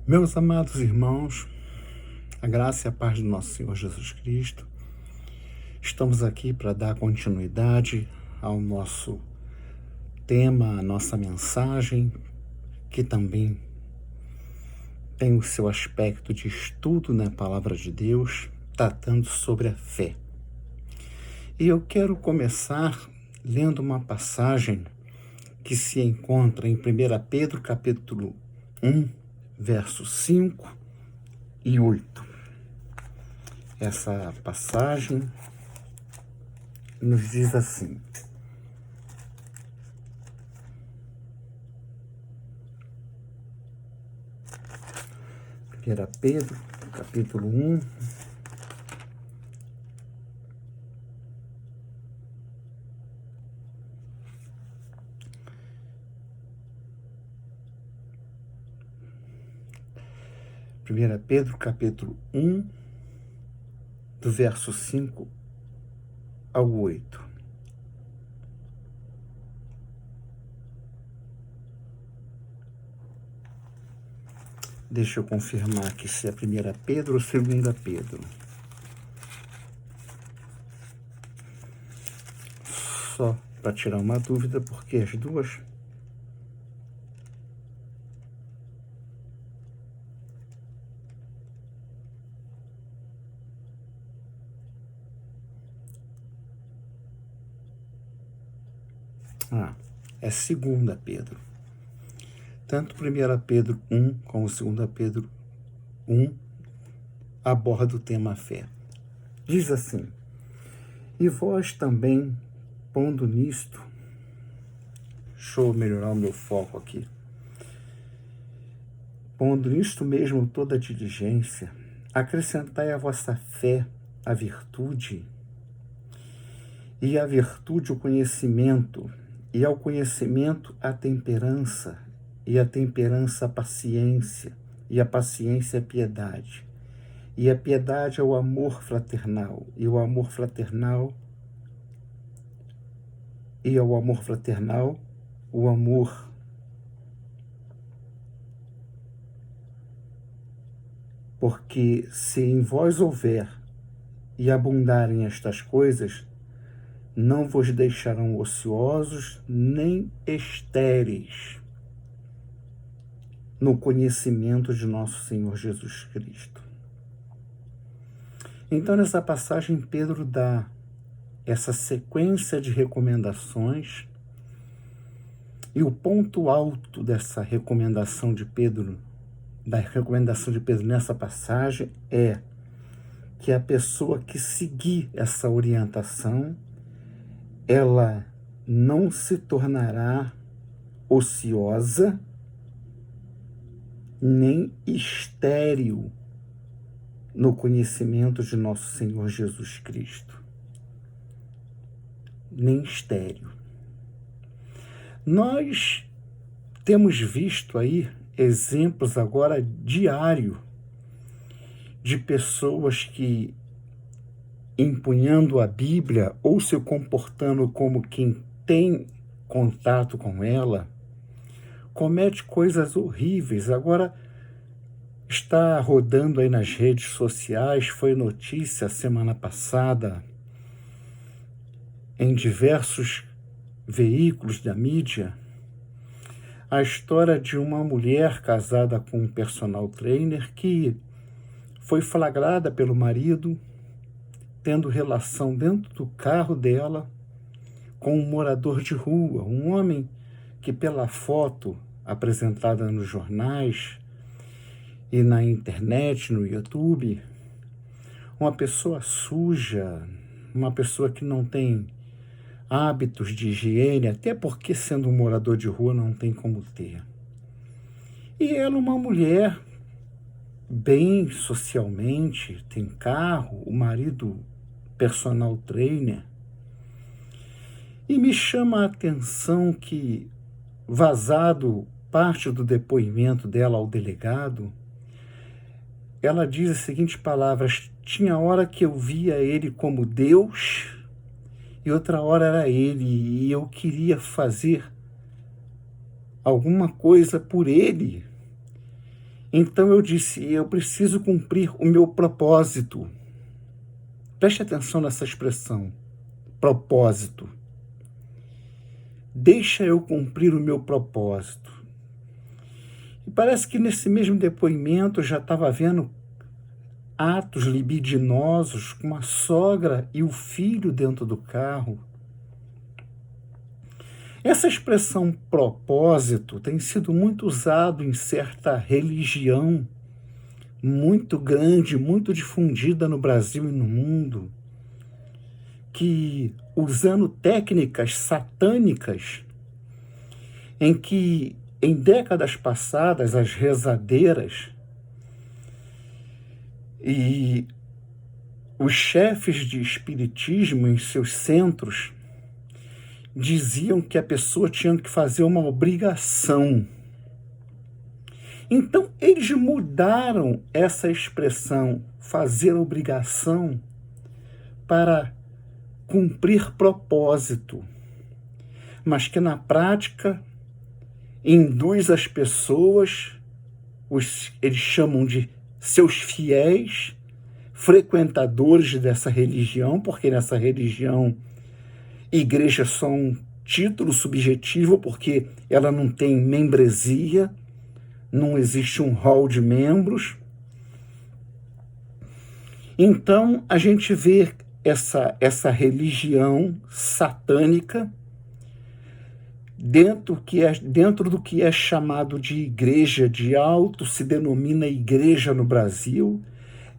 Meus amados irmãos, a graça e a paz do nosso Senhor Jesus Cristo, estamos aqui para dar continuidade ao nosso tema, à nossa mensagem, que também tem o seu aspecto de estudo na Palavra de Deus, tratando sobre a fé. E eu quero começar lendo uma passagem que se encontra em 1 Pedro, capítulo 1, versos 5 e 8. Essa passagem nos diz assim: Primeira Pedro, capítulo 1, Primeira Pedro, capítulo 1, do verso 5 ao 8. Deixa eu confirmar aqui se é 1 Pedro ou 2 Pedro. Só para tirar uma dúvida, porque as duas... é 2 Pedro. Tanto 1 Pedro 1 como 2 Pedro 1 aborda o tema fé. Diz assim: E vós também, pondo nisto... Deixa eu melhorar o meu foco aqui. Pondo nisto mesmo toda a diligência, acrescentai à vossa fé a virtude, e à virtude o conhecimento, e ao conhecimento a temperança, e a temperança a paciência, e a paciência a piedade, e a piedade ao amor fraternal, e o amor fraternal, e ao amor fraternal, o amor. Porque se em vós houver e abundarem estas coisas, não vos deixarão ociosos nem estéreis no conhecimento de nosso Senhor Jesus Cristo. Então, nessa passagem, Pedro dá essa sequência de recomendações, e o ponto alto dessa recomendação de Pedro, nessa passagem, é que a pessoa que seguir essa orientação, ela não se tornará ociosa nem estéril no conhecimento de nosso Senhor Jesus Cristo. Nem estéril. Nós temos visto aí exemplos agora diário de pessoas que, empunhando a Bíblia ou se comportando como quem tem contato com ela, comete coisas horríveis. Agora está rodando aí nas redes sociais, foi notícia semana passada em diversos veículos da mídia, a história de uma mulher casada com um personal trainer que foi flagrada pelo marido tendo relação dentro do carro dela com um morador de rua, um homem que, pela foto apresentada nos jornais e na internet, no YouTube, uma pessoa suja, uma pessoa que não tem hábitos de higiene, até porque, sendo um morador de rua, não tem como ter. E ela, uma mulher bem socialmente, tem carro, o marido personal trainer. E me chama a atenção que, vazado parte do depoimento dela ao delegado, ela diz as seguintes palavras: tinha hora que eu via ele como Deus e outra hora era ele, e eu queria fazer alguma coisa por ele. Então eu disse, eu preciso cumprir o meu propósito. Preste atenção nessa expressão, propósito. Deixa eu cumprir o meu propósito. E parece que nesse mesmo depoimento eu já estava vendo atos libidinosos com a sogra e o filho dentro do carro. Essa expressão propósito tem sido muito usado em certa religião muito grande, muito difundida no Brasil e no mundo, que, usando técnicas satânicas, em que, em décadas passadas, as rezadeiras e os chefes de espiritismo em seus centros diziam que a pessoa tinha que fazer uma obrigação. Então, eles mudaram essa expressão, fazer obrigação, para cumprir propósito, mas que na prática induz as pessoas, eles chamam de seus fiéis, frequentadores dessa religião, porque nessa religião igreja é só um título subjetivo, porque ela não tem membresia, não existe um hall de membros. Então, a gente vê essa religião satânica dentro do que é chamado de igreja, de auto se denomina igreja no Brasil,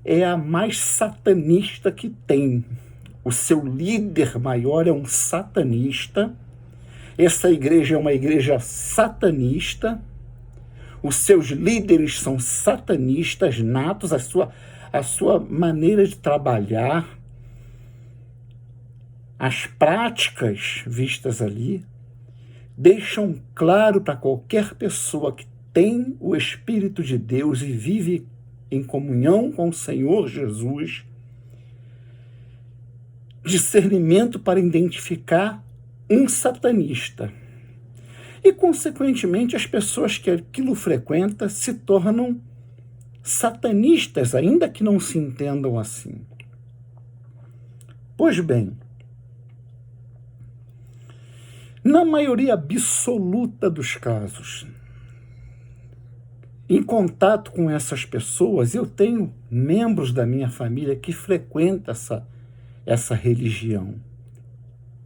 é a mais satanista que tem. O seu líder maior é um satanista. Essa igreja é uma igreja satanista. Os seus líderes são satanistas natos, a sua maneira de trabalhar, as práticas vistas ali, deixam claro para qualquer pessoa que tem o Espírito de Deus e vive em comunhão com o Senhor Jesus, discernimento para identificar um satanista. E, consequentemente, as pessoas que aquilo frequentam se tornam satanistas, ainda que não se entendam assim. Pois bem, na maioria absoluta dos casos, em contato com essas pessoas, eu tenho membros da minha família que frequentam essa religião,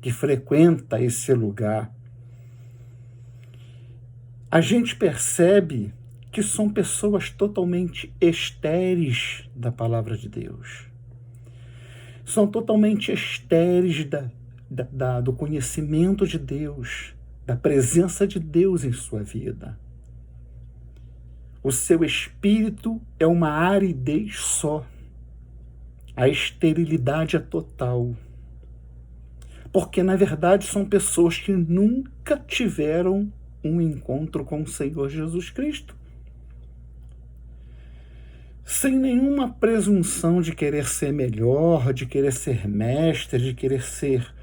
que frequenta esse lugar. A gente percebe que são pessoas totalmente estéreis da palavra de Deus. São totalmente estéreis do conhecimento de Deus, da presença de Deus em sua vida. O seu espírito é uma aridez só. A esterilidade é total. Porque, na verdade, são pessoas que nunca tiveram um encontro com o Senhor Jesus Cristo. Sem nenhuma presunção de querer ser melhor, de querer ser mestre, de querer ser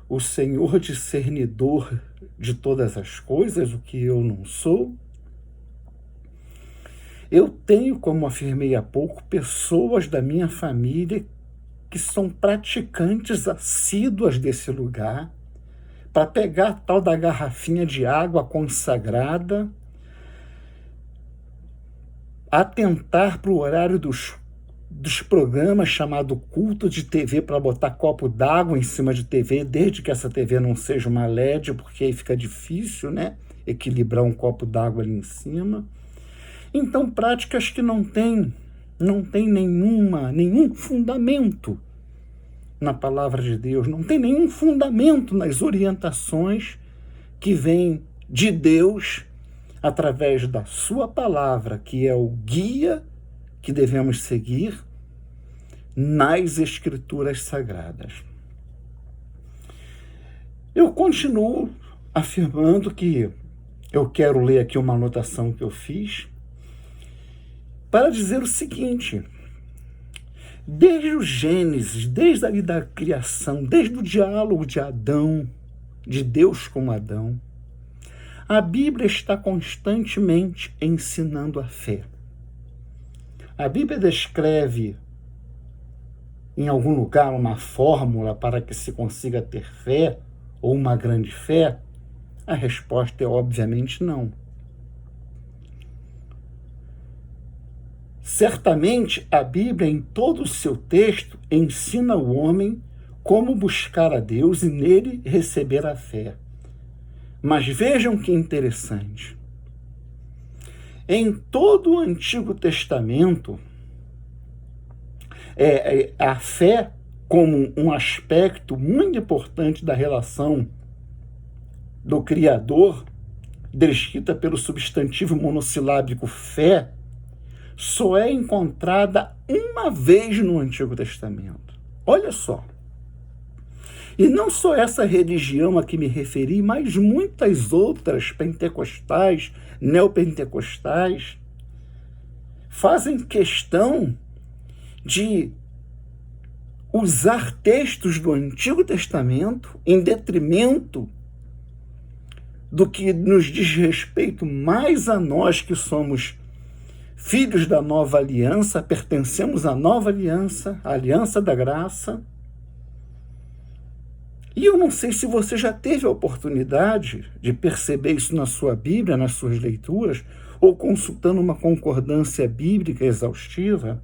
o Senhor discernidor de todas as coisas, o que eu não sou. Eu tenho, como afirmei há pouco, pessoas da minha família que são praticantes assíduas desse lugar, para pegar a tal da garrafinha de água consagrada, atentar para o horário dos programas chamado culto de TV, para botar copo d'água em cima de TV, desde que essa TV não seja uma LED, porque aí fica difícil, né, equilibrar um copo d'água ali em cima. Então, práticas que não têm nenhum fundamento na palavra de Deus, não tem nenhum fundamento nas orientações que vêm de Deus através da sua palavra, que é o guia que devemos seguir nas Escrituras Sagradas. Eu continuo afirmando que eu quero ler aqui uma anotação que eu fiz para dizer o seguinte: desde o Gênesis, desde ali da criação, desde o diálogo de Adão, de Deus com Adão, a Bíblia está constantemente ensinando a fé. A Bíblia descreve em algum lugar uma fórmula para que se consiga ter fé ou uma grande fé? A resposta é obviamente não. Certamente a Bíblia, em todo o seu texto, ensina o homem como buscar a Deus e nele receber a fé. Mas vejam que interessante. Em todo o Antigo Testamento, a fé como um aspecto muito importante da relação do Criador, descrita pelo substantivo monossilábico fé, só é encontrada uma vez no Antigo Testamento. Olha só. E não só essa religião a que me referi, mas muitas outras pentecostais, neopentecostais, fazem questão de usar textos do Antigo Testamento em detrimento do que nos diz respeito mais a nós que somos filhos da nova aliança, pertencemos à nova aliança, a aliança da graça. E eu não sei se você já teve a oportunidade de perceber isso na sua Bíblia, nas suas leituras, ou consultando uma concordância bíblica exaustiva,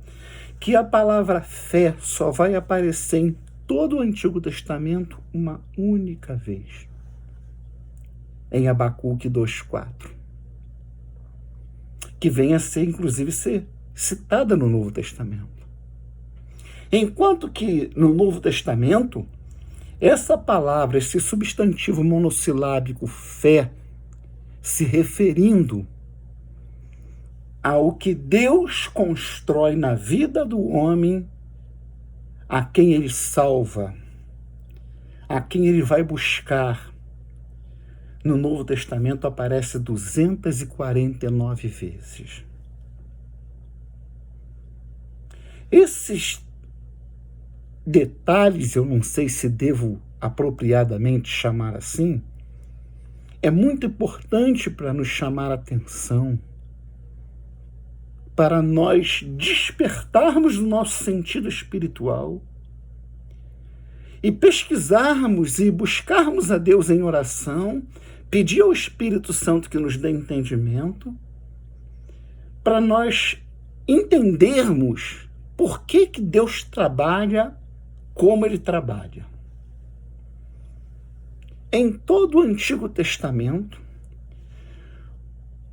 que a palavra fé só vai aparecer em todo o Antigo Testamento uma única vez. Em Abacuque 2,4. Que vem a ser, inclusive, ser citada no Novo Testamento. Enquanto que no Novo Testamento, essa palavra, esse substantivo monossilábico fé, se referindo ao que Deus constrói na vida do homem, a quem ele salva, a quem ele vai buscar, no Novo Testamento aparece 249 vezes. Esses detalhes, eu não sei se devo apropriadamente chamar assim, é muito importante para nos chamar a atenção, para nós despertarmos o nosso sentido espiritual e pesquisarmos e buscarmos a Deus em oração, pedir ao Espírito Santo que nos dê entendimento, para nós entendermos por que Deus trabalha como Ele trabalha. Em todo o Antigo Testamento,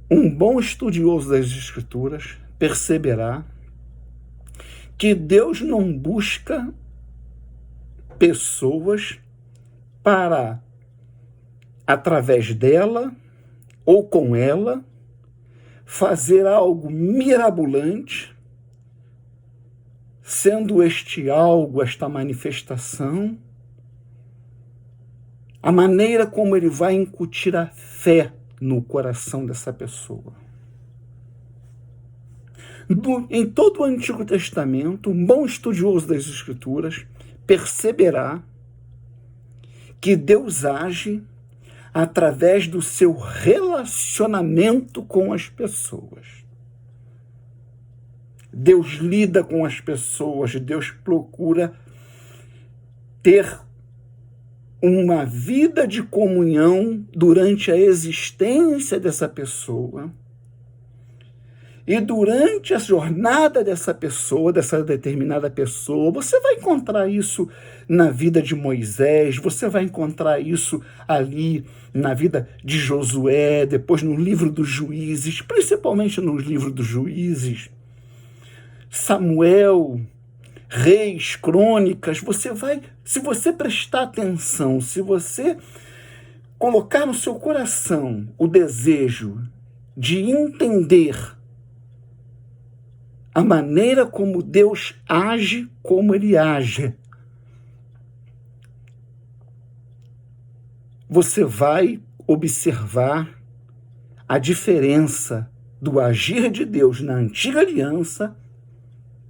um bom estudioso das Escrituras perceberá que Deus não busca pessoas para, através dela ou com ela, fazer algo mirabolante, sendo este algo, esta manifestação, a maneira como ele vai incutir a fé no coração dessa pessoa. Em todo o Antigo Testamento, um bom estudioso das Escrituras perceberá que Deus age através do seu relacionamento com as pessoas. Deus lida com as pessoas, Deus procura ter uma vida de comunhão durante a existência dessa pessoa. E durante a jornada dessa pessoa, dessa determinada pessoa, você vai encontrar isso na vida de Moisés, você vai encontrar isso ali na vida de Josué, depois no livro dos Juízes, principalmente no livro dos Juízes, Samuel, Reis, Crônicas. Você vai, se você prestar atenção, se você colocar no seu coração o desejo de entender a maneira como Deus age, como Ele age, você vai observar a diferença do agir de Deus na antiga aliança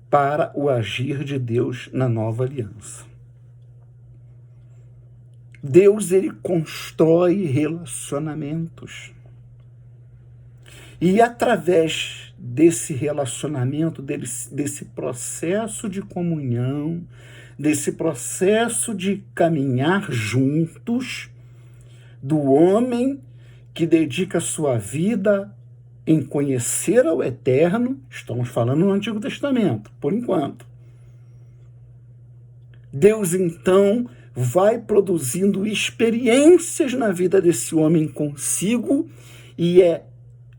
para o agir de Deus na nova aliança. Deus, ele constrói relacionamentos. E através desse relacionamento, desse processo de comunhão, desse processo de caminhar juntos, do homem que dedica sua vida em conhecer ao Eterno, estamos falando no Antigo Testamento, por enquanto. Deus, então, vai produzindo experiências na vida desse homem consigo, e é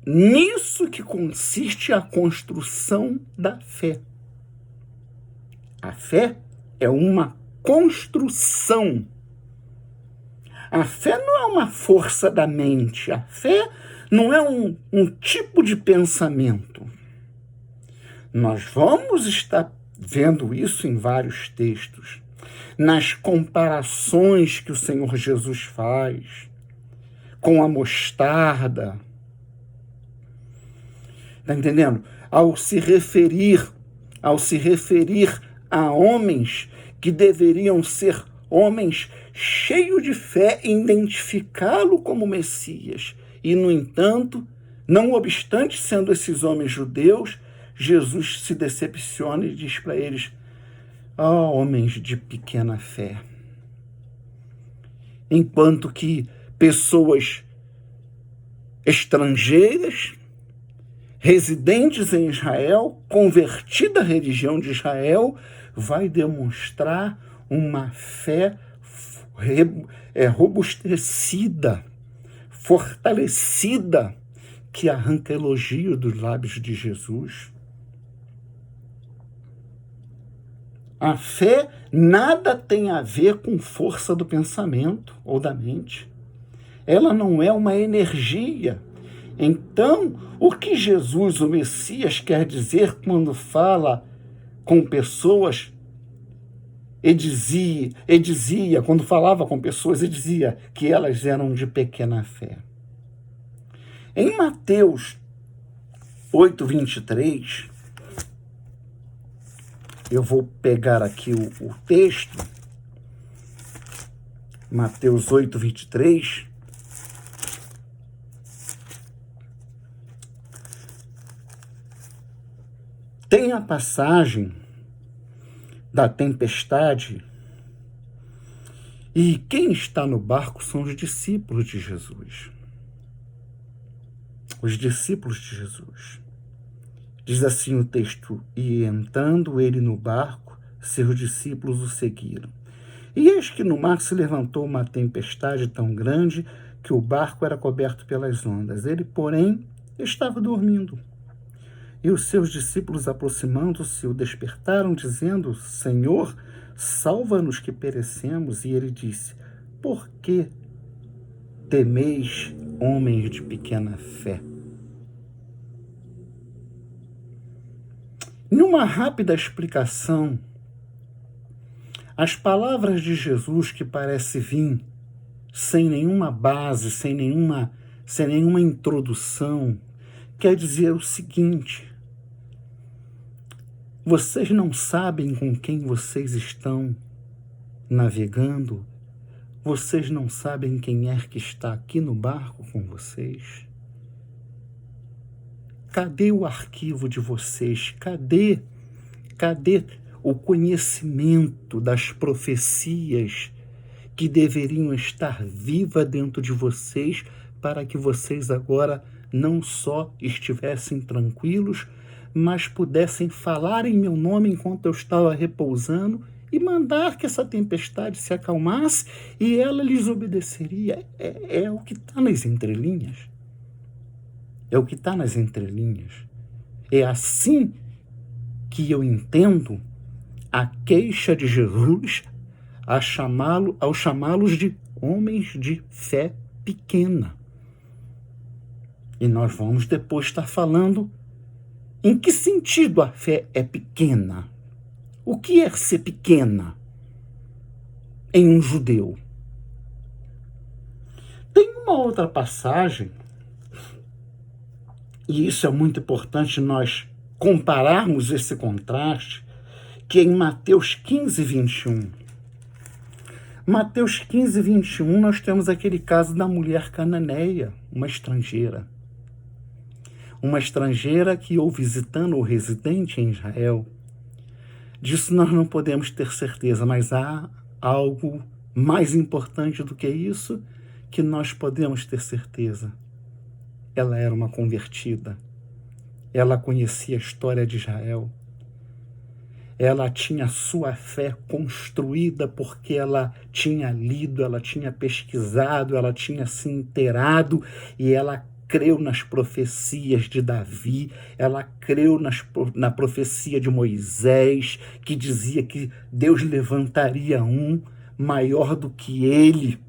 nisso que consiste a construção da fé. A fé é uma construção. A fé não é uma força da mente. A fé não é um tipo de pensamento. Nós vamos estar vendo isso em vários textos, nas comparações que o Senhor Jesus faz com a mostarda. Está entendendo? Ao se referir a homens que deveriam ser homens cheios de fé e identificá-lo como Messias. E, no entanto, não obstante sendo esses homens judeus, Jesus se decepciona e diz para eles: ó, homens de pequena fé. Enquanto que pessoas estrangeiras, residentes em Israel, convertida à religião de Israel, vai demonstrar uma fé robustecida, fortalecida, que arranca elogio dos lábios de Jesus. A fé nada tem a ver com força do pensamento ou da mente. Ela não é uma energia. Então, o que Jesus, o Messias, quer dizer quando fala com pessoas, quando falava com pessoas, ele dizia que elas eram de pequena fé. Em Mateus 8:23, eu vou pegar aqui o texto, Mateus 8:23, tem a passagem da tempestade, e quem está no barco são os discípulos de Jesus. Os discípulos de Jesus. Diz assim o texto: e entrando ele no barco, seus discípulos o seguiram. E eis que no mar se levantou uma tempestade tão grande que o barco era coberto pelas ondas. Ele, porém, estava dormindo. E os seus discípulos, aproximando-se, o despertaram, dizendo: Senhor, salva-nos que perecemos. E ele disse: por que temeis, homens de pequena fé? Numa rápida explicação, as palavras de Jesus, que parece vir sem nenhuma base, sem nenhuma introdução, quer dizer o seguinte: vocês não sabem com quem vocês estão navegando? Vocês não sabem quem é que está aqui no barco com vocês? Cadê o arquivo de vocês? Cadê o conhecimento das profecias que deveriam estar viva dentro de vocês para que vocês agora não só estivessem tranquilos, mas pudessem falar em meu nome enquanto eu estava repousando e mandar que essa tempestade se acalmasse e ela lhes obedeceria? É o que está nas entrelinhas. É o que está nas entrelinhas. É assim que eu entendo a queixa de Jesus ao chamá-los de homens de fé pequena. E nós vamos depois estar falando em que sentido a fé é pequena. O que é ser pequena em um judeu? Tem uma outra passagem, e isso é muito importante nós compararmos esse contraste, que é em Mateus 15:21. Mateus 15:21, nós temos aquele caso da mulher cananeia, uma estrangeira. uma estrangeira que ou visitando ou residente em Israel. Disso nós não podemos ter certeza, mas há algo mais importante do que isso que nós podemos ter certeza. Ela era uma convertida. Ela conhecia a história de Israel. Ela tinha sua fé construída porque ela tinha lido, ela tinha pesquisado, ela tinha se inteirado e ela creu nas profecias de Davi, ela creu na profecia de Moisés, que dizia que Deus levantaria um maior do que ele,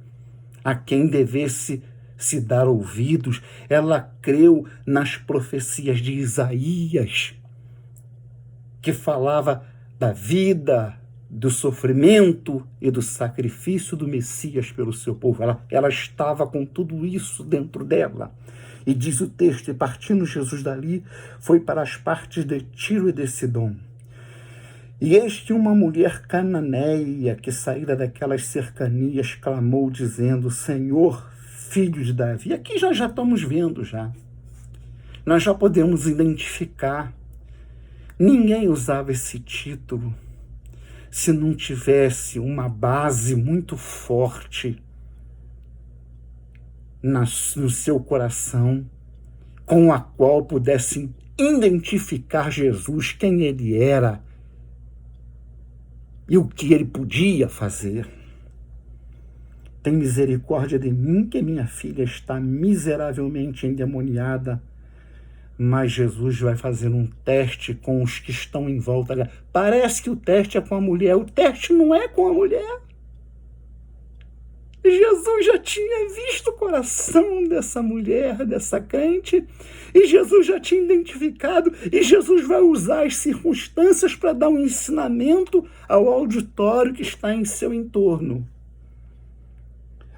a quem devesse se dar ouvidos. Ela creu nas profecias de Isaías, que falava da vida, do sofrimento e do sacrifício do Messias pelo seu povo. Ela estava com tudo isso dentro dela. E diz o texto, e partindo Jesus dali, foi para as partes de Tiro e de Sidom. E eis que uma mulher cananeia, que saíra daquelas cercanias, clamou, dizendo: Senhor, filho de Davi. Aqui já estamos vendo já. Nós já podemos identificar. Ninguém usava esse título se não tivesse uma base muito forte no seu coração, com a qual pudessem identificar Jesus, quem ele era e o que ele podia fazer. Tem misericórdia de mim, que minha filha está miseravelmente endemoniada. Mas Jesus vai fazer um teste com os que estão em volta. Parece que o teste é com a mulher. O teste não é com a mulher. Jesus já tinha visto o coração dessa mulher, dessa crente, e Jesus já tinha identificado, e Jesus vai usar as circunstâncias para dar um ensinamento ao auditório que está em seu entorno.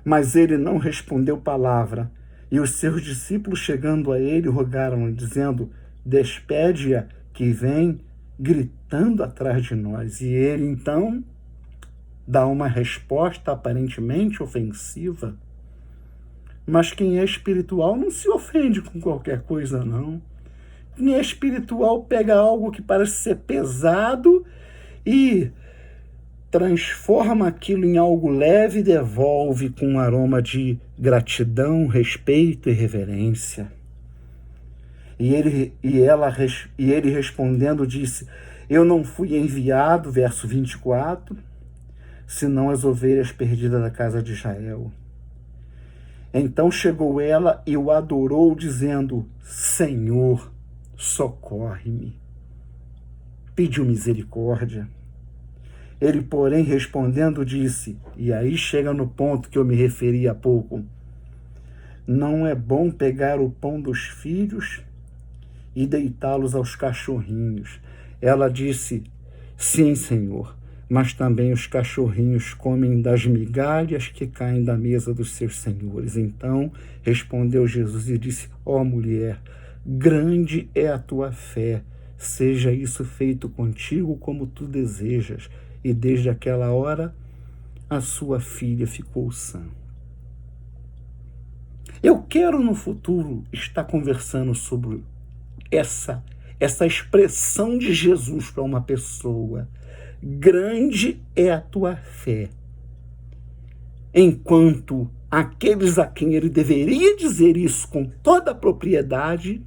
Mas ele não respondeu palavra. E os seus discípulos, chegando a ele, rogaram-lhe, dizendo: despede-a, que vem gritando atrás de nós. E ele, então, dá uma resposta aparentemente ofensiva. Mas quem é espiritual não se ofende com qualquer coisa, não. Quem é espiritual pega algo que parece ser pesado e transforma aquilo em algo leve e devolve com um aroma de gratidão, respeito e reverência. E ele respondendo disse: eu não fui enviado, verso 24, senão as ovelhas perdidas da casa de Israel. Então chegou ela e o adorou, dizendo: Senhor, socorre-me. Pediu misericórdia. Ele, porém, respondendo, disse, e aí chega no ponto que eu me referi há pouco: não é bom pegar o pão dos filhos e deitá-los aos cachorrinhos. Ela disse: sim, Senhor, mas também os cachorrinhos comem das migalhas que caem da mesa dos seus senhores. Então respondeu Jesus e disse: ó mulher, grande é a tua fé, seja isso feito contigo como tu desejas. E desde aquela hora, a sua filha ficou sã. Eu quero no futuro estar conversando sobre essa expressão de Jesus para uma pessoa. Grande é a tua fé. Enquanto aqueles a quem ele deveria dizer isso com toda a propriedade,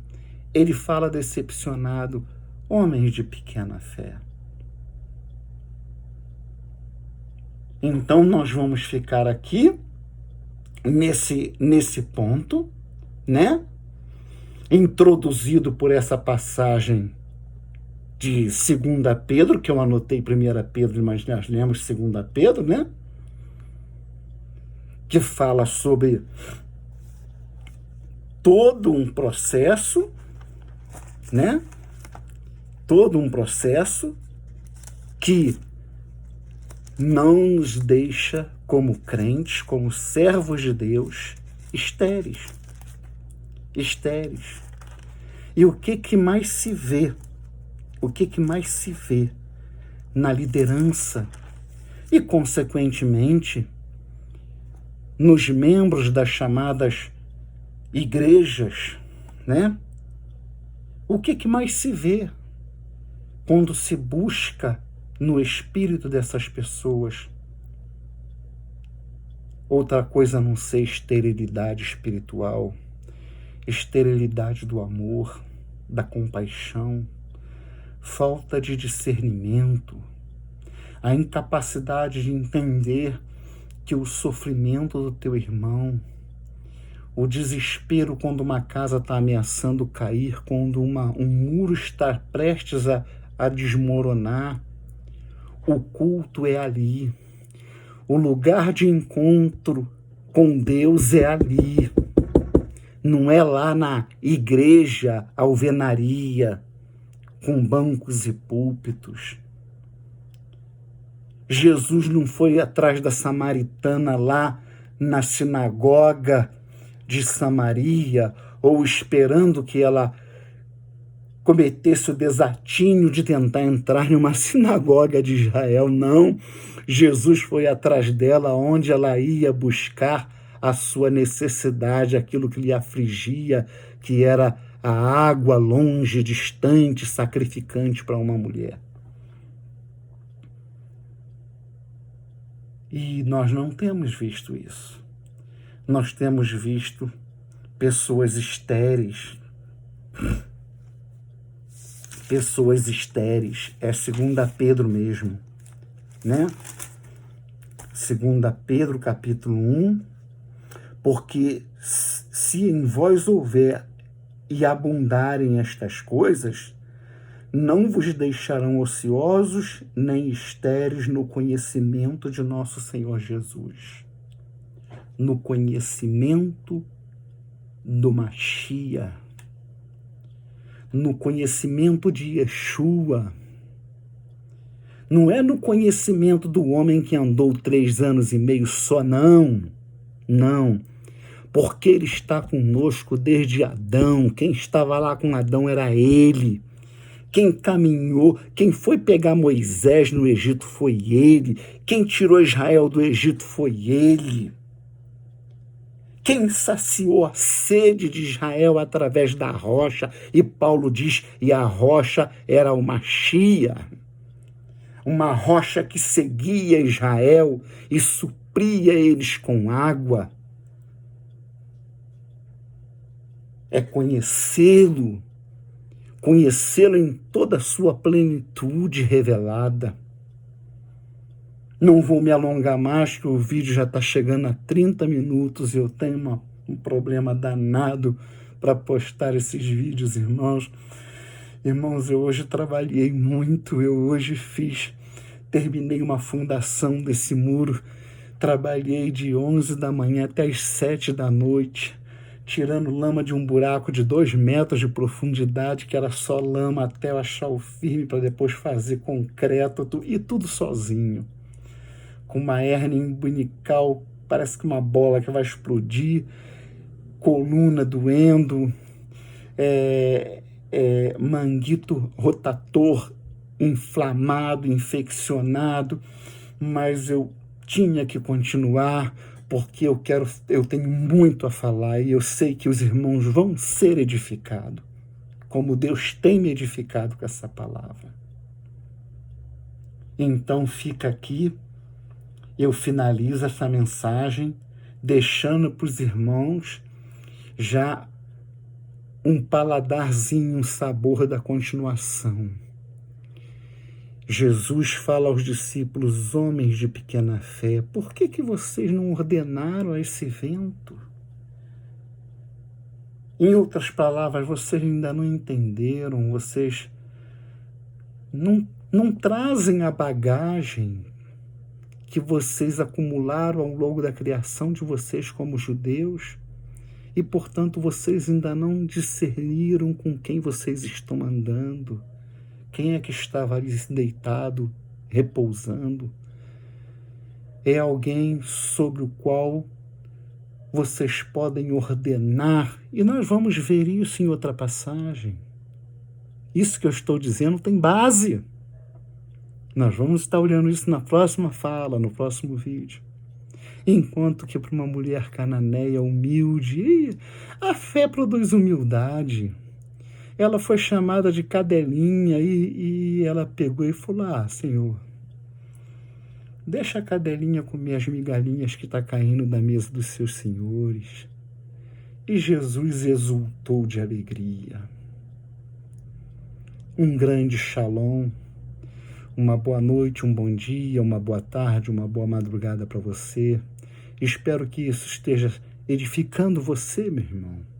ele fala decepcionado: homens de pequena fé. Então nós vamos ficar aqui nesse ponto, né? Introduzido por essa passagem de 2 Pedro, que eu anotei 1 Pedro, mas nós lemos 2 Pedro, né? Que fala sobre todo um processo, né? Todo um processo que não nos deixa, como crentes, como servos de Deus, estéreis. Estéreis. E o que mais se vê? O que mais se vê na liderança e, consequentemente, nos membros das chamadas igrejas, né? O que mais se vê quando se busca no espírito dessas pessoas? Outra coisa a não ser esterilidade espiritual, esterilidade do amor, da compaixão, falta de discernimento, a incapacidade de entender que o sofrimento do teu irmão, o desespero quando uma casa está ameaçando cair, quando um muro está prestes a desmoronar, o culto é ali. O lugar de encontro com Deus é ali. Não é lá na igreja, alvenaria, com bancos e púlpitos. Jesus não foi atrás da samaritana lá na sinagoga de Samaria, ou esperando que ela cometesse o desatinho de tentar entrar em uma sinagoga de Israel. Não, Jesus foi atrás dela onde ela ia buscar a sua necessidade, aquilo que lhe afligia, que era a água longe, distante, sacrificante para uma mulher. E nós não temos visto isso. Nós temos visto pessoas estéreis. Pessoas estéreis. É 2 Pedro mesmo, né? 2 Pedro capítulo 1. Porque se em vós houver e abundarem estas coisas, não vos deixarão ociosos nem estéreis no conhecimento de nosso Senhor Jesus. No conhecimento do Machia, no conhecimento de Yeshua. Não é no conhecimento do homem que andou 3 anos e meio só, não. Não. Porque ele está conosco desde Adão. Quem estava lá com Adão era ele. Quem caminhou, quem foi pegar Moisés no Egito foi ele. Quem tirou Israel do Egito foi ele. Quem saciou a sede de Israel através da rocha, e Paulo diz, e a rocha era o Machia, uma rocha que seguia Israel e supria eles com água. É conhecê-lo em toda a sua plenitude revelada. Não vou me alongar mais, que o vídeo já está chegando a 30 minutos e eu tenho um problema danado para postar esses vídeos, irmãos. Irmãos, eu hoje trabalhei muito, terminei uma fundação desse muro, trabalhei de 11 da manhã até as 7 da noite, tirando lama de um buraco de 2 metros de profundidade, que era só lama até eu achar o firme para depois fazer concreto, e tudo sozinho. Com uma hérnia umbilical, parece que uma bola que vai explodir, coluna doendo, manguito rotator inflamado, infeccionado, mas eu tinha que continuar, porque eu tenho muito a falar e eu sei que os irmãos vão ser edificados, como Deus tem me edificado com essa palavra. Então fica aqui, eu finalizo essa mensagem deixando para os irmãos já um paladarzinho, um sabor da continuação. Jesus fala aos discípulos, homens de pequena fé, por que vocês não ordenaram a esse vento? Em outras palavras, vocês ainda não entenderam, vocês não trazem a bagagem que vocês acumularam ao longo da criação de vocês como judeus, e, portanto, vocês ainda não discerniram com quem vocês estão andando, quem é que estava ali deitado, repousando. É alguém sobre o qual vocês podem ordenar, e nós vamos ver isso em outra passagem. Isso que eu estou dizendo tem base. Nós vamos estar olhando isso na próxima fala, no próximo vídeo. Enquanto que para uma mulher cananeia humilde, a fé produz humildade. Ela foi chamada de cadelinha e ela pegou e falou: ah, Senhor, deixa a cadelinha comer as migalhinhas que está caindo da mesa dos seus senhores. E Jesus exultou de alegria. Um grande shalom, uma boa noite, um bom dia, uma boa tarde, uma boa madrugada para você. Espero que isso esteja edificando você, meu irmão.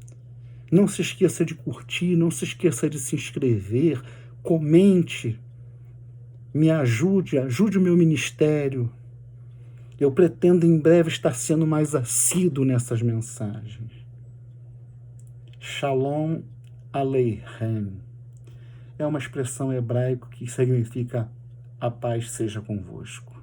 Não se esqueça de curtir, não se esqueça de se inscrever, comente, me ajude o meu ministério. Eu pretendo em breve estar sendo mais assíduo nessas mensagens. Shalom Aleichem é uma expressão hebraica que significa a paz seja convosco.